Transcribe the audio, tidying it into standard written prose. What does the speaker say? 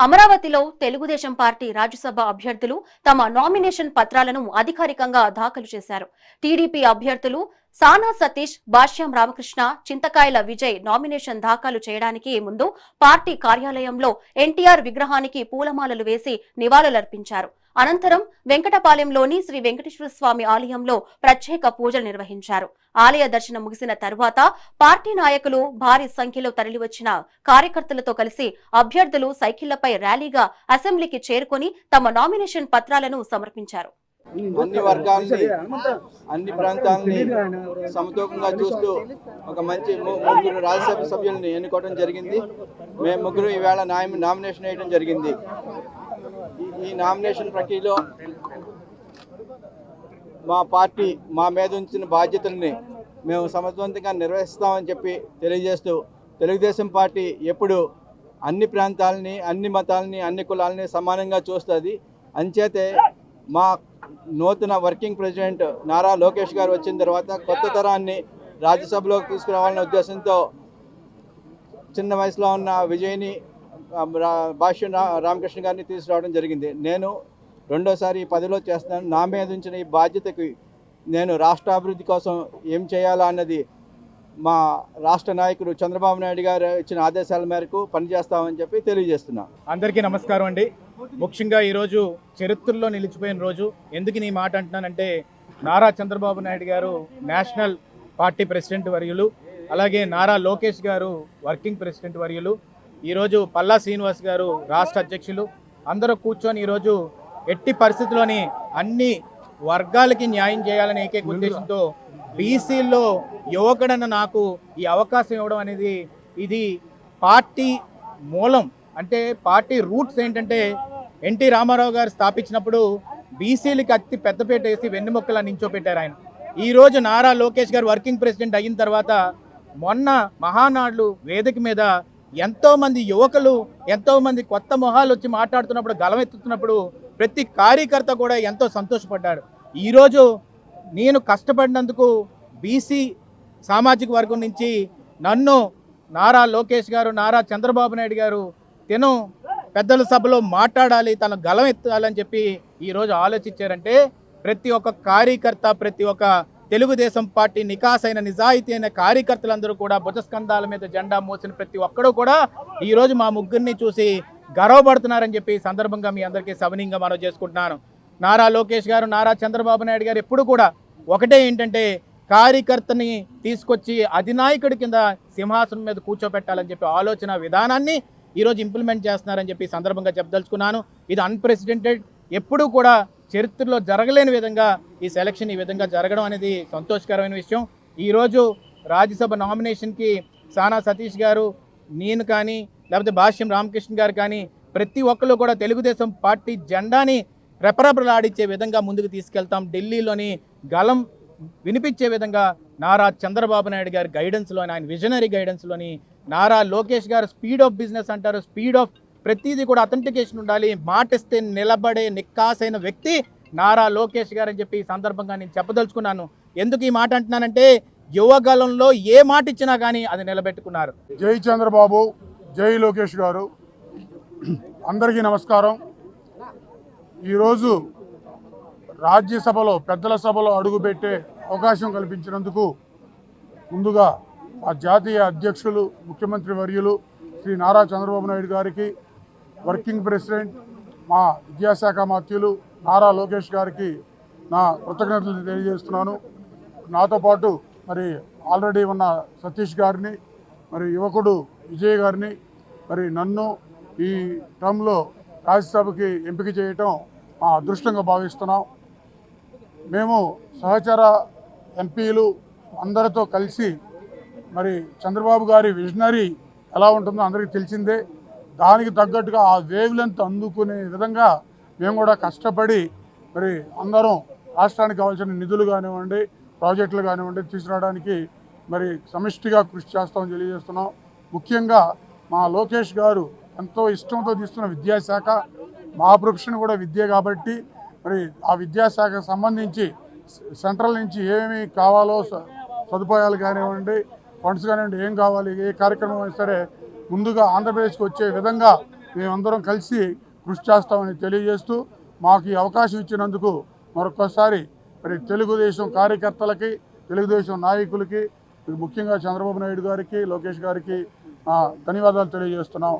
అమరావతిలో తెలుగుదేశం పార్టీ రాజ్యసభ అభ్యర్థులు తమ నామినేషన్ పత్రాలను అధికారికంగా దాఖలు చేశారు. టీడీపీ అభ్యర్థులు సానా సతీష్, భాష్యం రామకృష్ణ, చింతకాయల విజయ్ నామినేషన్ దాఖలు చేయడానికి ముందు పార్టీ కార్యాలయంలో ఎన్టీఆర్ విగ్రహానికి పూలమాలలు వేసి నివాళులర్పించారు. అనంతరం వెంకటపాలెంలోని శ్రీ వెంకటేశ్వర స్వామి ఆలయంలో ప్రత్యేక పూజలు నిర్వహించారు. ఆలయ దర్శనం ముగిసిన తర్వాత పార్టీ నాయకులు భారీ సంఖ్యలో తరలివచ్చిన కార్యకర్తలతో కలిసి అభ్యర్థులు సైకిళ్లపై ర్యాలీగా అసెంబ్లీకి చేరుకొని తమ నామినేషన్ పత్రాలను సమర్పించారు. అన్ని వర్గాలని అన్ని ప్రాంతాలని సమతూకంగా చూస్తూ ఒక మంచి ముగ్గురు రాజ్యసభ సభ్యుల్ని ఎన్నుకోవడం జరిగింది. మేము ముగ్గురు ఈవేళ నామినేషన్ వేయడం జరిగింది. ఈ నామినేషన్ ప్రక్రియలో మా పార్టీ మా మీద ఉంచిన బాధ్యతల్ని మేము సమర్థవంతంగా నిర్వహిస్తామని చెప్పి తెలియజేస్తూ, తెలుగుదేశం పార్టీ ఎప్పుడు అన్ని ప్రాంతాలని, అన్ని మతాలని, అన్ని కులాలని సమానంగా చూస్తుంది. అంచేతే మా నూతన వర్కింగ్ ప్రెసిడెంట్ నారా లోకేష్ గారు వచ్చిన తర్వాత కొత్త తరాన్ని రాజ్యసభలోకి తీసుకురావాలనే ఉద్దేశంతో చిన్న వయసులో ఉన్న విజయ్ని, భాష్యం రామకృష్ణ గారిని తీసుకురావడం జరిగింది. నేను రెండోసారి పదవిలో చేస్తున్నాను. నా మీద ఉంచిన ఈ బాధ్యతకి నేను రాష్ట్ర అభివృద్ధి కోసం ఏం చేయాలా అన్నది మా రాష్ట్ర నాయకుడు చంద్రబాబు నాయుడు గారు ఇచ్చిన ఆదేశాల మేరకు పనిచేస్తామని చెప్పి తెలియజేస్తున్నాను. అందరికీ నమస్కారం అండి. ముఖ్యంగా ఈరోజు చరిత్రలో నిలిచిపోయిన రోజు. ఎందుకు ఈ మాట అంటున్నానంటే, నారా చంద్రబాబు నాయుడు గారు నేషనల్ పార్టీ ప్రెసిడెంట్ వర్యులు, అలాగే నారా లోకేష్ గారు వర్కింగ్ ప్రెసిడెంట్ వర్యులు, ఈరోజు పల్లా శ్రీనివాస్ గారు రాష్ట్ర అధ్యక్షులు, అందరూ కూర్చొని ఈరోజు ఎట్టి పరిస్థితుల్లోని అన్ని వర్గాలకి న్యాయం చేయాలనే ఏకైక ఉద్దేశంతో బీసీల్లో యువకుడన్న నాకు ఈ అవకాశం ఇవ్వడం అనేది ఇది పార్టీ మూలం. అంటే పార్టీ రూట్స్ ఏంటంటే, ఎన్టీ రామారావు గారు స్థాపించినప్పుడు బీసీలకి అతి పెద్దపేట వేసి వెన్నెముక్కలా నించోపెట్టారు ఆయన. ఈరోజు నారా లోకేష్ గారు వర్కింగ్ ప్రెసిడెంట్ అయిన తర్వాత మొన్న మహానాడులు వేదిక మీద ఎంతోమంది యువకులు, ఎంతోమంది కొత్త మొహాలు వచ్చి మాట్లాడుతున్నప్పుడు, గలమెత్తుతున్నప్పుడు ప్రతి కార్యకర్త కూడా ఎంతో సంతోషపడ్డాడు. ఈరోజు నేను కష్టపడినందుకు బీసీ సామాజిక వర్గం నుంచి నన్ను నారా లోకేష్ గారు, నారా చంద్రబాబు నాయుడు గారు తను పెద్దల సభలో మాట్లాడాలి, తన గలం ఎత్తాలని చెప్పి ఈరోజు ఆలోచించారంటే, ప్రతి ఒక్క కార్యకర్త, ప్రతి ఒక్క తెలుగుదేశం పార్టీ నికాసైన నిజాయితీ అయిన కార్యకర్తలందరూ కూడా భుజస్కంధాల మీద జెండా మోసిన ప్రతి ఒక్కడూ కూడా ఈరోజు మా ముగ్గురిని చూసి గర్వపడుతున్నారని చెప్పి సందర్భంగా మీ అందరికీ సవినీయంగా మనవి చేసుకుంటున్నాను. నారా లోకేష్ గారు, నారా చంద్రబాబు నాయుడు గారు ఎప్పుడు కూడా ఒకటే ఏంటంటే, కార్యకర్తని తీసుకొచ్చి అధినాయకుడి కింద సింహాసనం మీద కూర్చోబెట్టాలని చెప్పి ఆలోచన విధానాన్ని ఈరోజు ఇంప్లిమెంట్ చేస్తున్నారని చెప్పి సందర్భంగా చెప్పదలుచుకున్నాను. ఇది అన్ప్రెసిడెంటెడ్, ఎప్పుడూ కూడా చరిత్రలో జరగలేని విధంగా ఈ సెలక్షన్ ఈ విధంగా జరగడం అనేది సంతోషకరమైన విషయం. ఈరోజు రాజ్యసభ నామినేషన్కి సానా సతీష్ గారు, నేను కానీ, లేకపోతే భాష్యం రామకృష్ణ గారు కానీ ప్రతి ఒక్కరు కూడా తెలుగుదేశం పార్టీ జెండాని రెపరెపలాడించే విధంగా ముందుకు తీసుకెళ్తాం. ఢిల్లీలోని గలం వినిపించే విధంగా నారా చంద్రబాబు నాయుడు గారి గైడెన్స్లోని, ఆయన విజనరీ గైడెన్స్లోని, నారా లోకేష్ గారు స్పీడ్ ఆఫ్ బిజినెస్ అంటారు, స్పీడ్ ఆఫ్ ప్రతిదీ కూడా అథెంటికేషన్ ఉండాలి, మాటిస్తే నిలబడే నిక్కాసైన వ్యక్తి నారా లోకేష్ గారు అని చెప్పి ఈ సందర్భంగా నేను చెప్పదలుచుకున్నాను. ఎందుకు ఈ మాట అంటున్నానంటే, యువగలంలో ఏ మాట ఇచ్చినా కానీ అది నిలబెట్టుకున్నారు. జై చంద్రబాబు, జై లోకేష్ గారు. అందరికీ నమస్కారం. ఈరోజు రాజ్యసభలో పెద్దల సభలో అడుగుపెట్టే అవకాశం కల్పించినందుకు ముందుగా ఆ జాతీయ అధ్యక్షులు, ముఖ్యమంత్రి వర్యులు శ్రీ నారా చంద్రబాబు నాయుడు గారికి, వర్కింగ్ ప్రెసిడెంట్ మా విద్యాశాఖ మంత్రులు నారా లోకేష్ గారికి నా కృతజ్ఞతలు తెలియజేస్తున్నాను. నాతో పాటు మరి ఆల్రెడీ ఉన్న సతీష్ గారిని, మరి యువకుడు విజయ్ గారిని, మరి నన్ను ఈ టర్మ్లో రాజ్యసభకి ఎంపిక చేయటం మా అదృష్టంగా భావిస్తున్నాం. మేము సహచర ఎంపీలు అందరితో కలిసి మరి చంద్రబాబు గారి విజనరీ ఎలా ఉంటుందో అందరికీ తెలిసిందే. దానికి తగ్గట్టుగా ఆ వేవ్ లెంత్ అందుకునే విధంగా మేము కూడా కష్టపడి మరి అందరం రాష్ట్రానికి కావాల్సిన నిధులు కానివ్వండి, ప్రాజెక్టులు కానివ్వండి తీసుకురావడానికి మరి సమిష్టిగా కృషి చేస్తామని తెలియజేస్తున్నాం. ముఖ్యంగా మా లోకేష్ గారు ఎంతో ఇష్టంతో తీస్తున్న విద్యాశాఖ, మా ప్రొఫెషన్ కూడా విద్య కాబట్టి మరి ఆ విద్యాశాఖకు సంబంధించి సెంట్రల్ నుంచి ఏమేమి కావాలో సదుపాయాలు కానివ్వండి, ఫండ్స్ కానివ్వండి, ఏం కావాలి, ఏ కార్యక్రమం అయినా సరే ముందుగా ఆంధ్రప్రదేశ్కి వచ్చే విధంగా మేమందరం కలిసి కృషి చేస్తామని తెలియజేస్తూ మాకు ఈ అవకాశం ఇచ్చినందుకు మరొకసారి మరి తెలుగుదేశం కార్యకర్తలకి, తెలుగుదేశం నాయకులకి, ముఖ్యంగా చంద్రబాబు నాయుడు గారికి, లోకేష్ గారికి ధన్యవాదాలు తెలియజేస్తున్నాం.